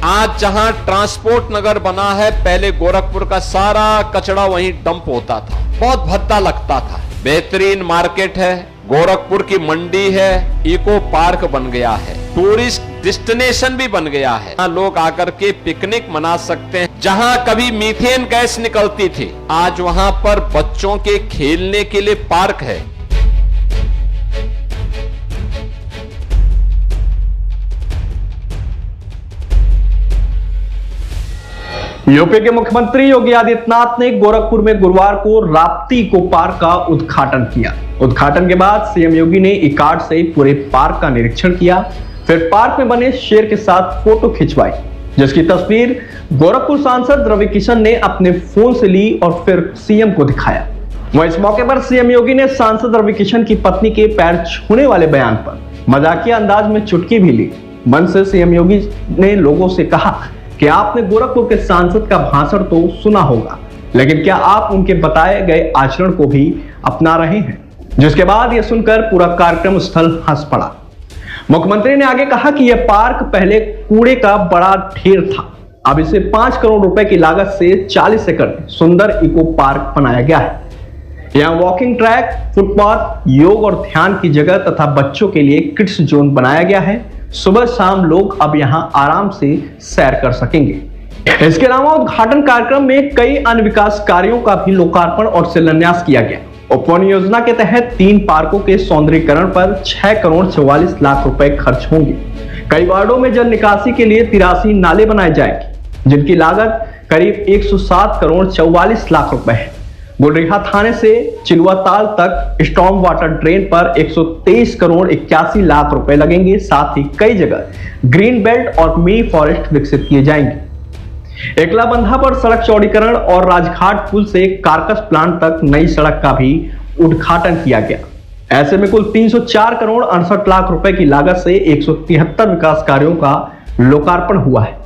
आज जहां ट्रांसपोर्ट नगर बना है, पहले गोरखपुर का सारा कचरा वहीं डंप होता था, बहुत भद्दा लगता था। बेहतरीन मार्केट है, गोरखपुर की मंडी है, इको पार्क बन गया है, टूरिस्ट डेस्टिनेशन भी बन गया है। यहाँ लोग आकर के पिकनिक मना सकते हैं। जहां कभी मीथेन गैस निकलती थी, आज वहां पर बच्चों के खेलने के लिए पार्क है। यूपी के मुख्यमंत्री योगी आदित्यनाथ ने गोरखपुर में गुरुवार को राप्ती इको पार्क का उद्घाटन किया। उद्घाटन के बाद सीएम योगी ने ई कार्ड से पूरे पार्क का निरीक्षण किया, फिर पार्क में बने शेर के साथ फोटो खिंचवाई, जिसकी तस्वीर गोरखपुर सांसद रवि किशन ने अपने फोन से ली और फिर सीएम को दिखाया। वहीं इस मौके पर सीएम योगी ने सांसद रवि किशन की पत्नी के पैर छूने वाले बयान पर मजाकिया अंदाज में चुटकी भी ली। मंच से सीएम योगी ने लोगों से कहा कि आपने गोरखपुर के सांसद का भाषण तो सुना होगा, लेकिन क्या आप उनके बताए गए आचरण को भी अपना रहे हैं? जिसके बाद यह सुनकर पूरा कार्यक्रम स्थल हंस पड़ा। मुख्यमंत्री ने आगे कहा कि यह पार्क पहले कूड़े का बड़ा ढेर था, अब इसे 5 करोड़ रुपए की लागत से 40 एकड़ सुंदर इको पार्क बनाया गया है। यहाँ वॉकिंग ट्रैक, फुटपाथ, योग और ध्यान की जगह तथा बच्चों के लिए किड्स जोन बनाया गया है। सुबह शाम लोग अब यहां आराम से सैर कर सकेंगे। इसके अलावा उद्घाटन कार्यक्रम में कई अन्य विकास कार्यों का भी लोकार्पण और शिलान्यास किया गया। उपवन योजना के तहत 3 पार्कों के सौंदर्यीकरण पर 6 करोड़ 44 लाख रुपए खर्च होंगे। कई वार्डों में जल निकासी के लिए 83 नाले बनाए जाएंगे, जिनकी लागत करीब 107 करोड़ 44 लाख रुपए है। गुडरिहा थाने से चिलुआ ताल तक स्टॉर्म वाटर ड्रेन पर 123 करोड़ 81 लाख रुपए लगेंगे। साथ ही कई जगह ग्रीन बेल्ट और मिनी फॉरेस्ट विकसित किए जाएंगे। एकलाबंधा पर सड़क चौड़ीकरण और राजघाट पुल से कारकस प्लांट तक नई सड़क का भी उद्घाटन किया गया। ऐसे में कुल 304 करोड़ 68 लाख रुपए की लागत से 173 विकास कार्यों का लोकार्पण हुआ है।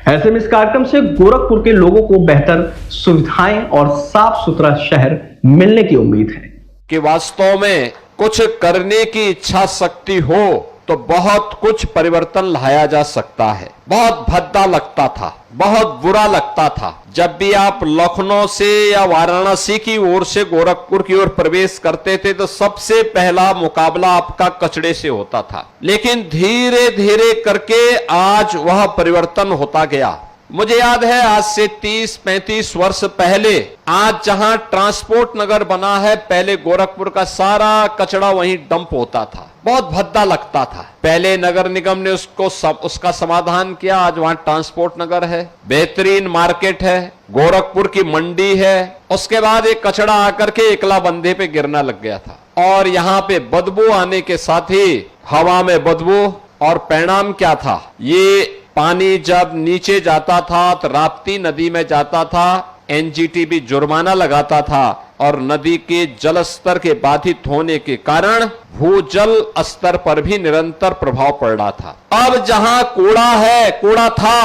ऐसे में इस कार्यक्रम से गोरखपुर के लोगों को बेहतर सुविधाएं और साफ सुथरा शहर मिलने की उम्मीद है कि वास्तव में कुछ करने की इच्छा शक्ति हो तो बहुत कुछ परिवर्तन लाया जा सकता है। बहुत भद्दा लगता था, बहुत बुरा लगता था जब भी आप लखनऊ से या वाराणसी की ओर से गोरखपुर की ओर प्रवेश करते थे तो सबसे पहला मुकाबला आपका कचड़े से होता था। लेकिन धीरे धीरे करके आज वह परिवर्तन होता गया। मुझे याद है आज से 30-35 वर्ष पहले आज जहां ट्रांसपोर्ट नगर बना है, पहले गोरखपुर का सारा कचरा वहीं डंप होता था, बहुत भद्दा लगता था। पहले नगर निगम ने उसका समाधान किया, आज वहां ट्रांसपोर्ट नगर है, बेहतरीन मार्केट है, गोरखपुर की मंडी है। उसके बाद एक कचरा आकर के एकला बंधे पे गिरना लग गया था और यहाँ पे बदबू आने के साथ ही हवा में बदबू, और परिणाम क्या था? ये पानी जब नीचे जाता था तो राप्ती नदी में जाता था, एनजीटी भी जुर्माना लगाता था और नदी के जल स्तर के बाधित होने के कारण भूजल स्तर पर भी निरंतर प्रभाव पड़ रहा था। अब जहां कूड़ा था,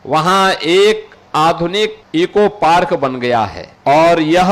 वहां एक आधुनिक इको पार्क बन गया है और यह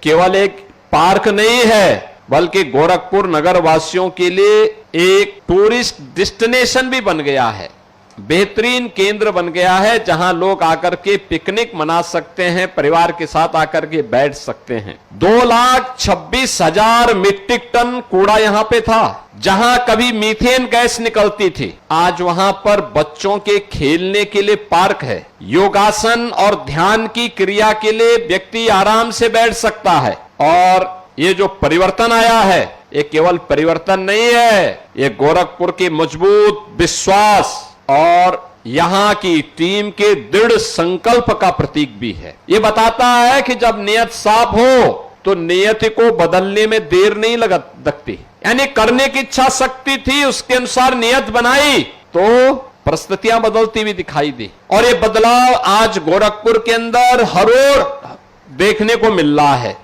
केवल एक पार्क नहीं है बल्कि गोरखपुर नगर वासियों के लिए एक टूरिस्ट डेस्टिनेशन भी बन गया है, बेहतरीन केंद्र बन गया है जहां लोग आकर के पिकनिक मना सकते हैं, परिवार के साथ आकर के बैठ सकते हैं। 2,26,000 मीट्रिक टन कूड़ा यहां पे था। जहां कभी मीथेन गैस निकलती थी, आज वहां पर बच्चों के खेलने के लिए पार्क है, योगासन और ध्यान की क्रिया के लिए व्यक्ति आराम से बैठ सकता है। और ये जो परिवर्तन आया है, ये केवल परिवर्तन नहीं है, ये गोरखपुर की मजबूत विश्वास और यहां की टीम के दृढ़ संकल्प का प्रतीक भी है। ये बताता है कि जब नियत साफ हो तो नियत को बदलने में देर नहीं लगती। यानी करने की इच्छा शक्ति थी, उसके अनुसार नियत बनाई तो परिस्थितियां बदलती हुई दिखाई दी। और ये बदलाव आज गोरखपुर के अंदर हर ओर देखने को मिल रहा है।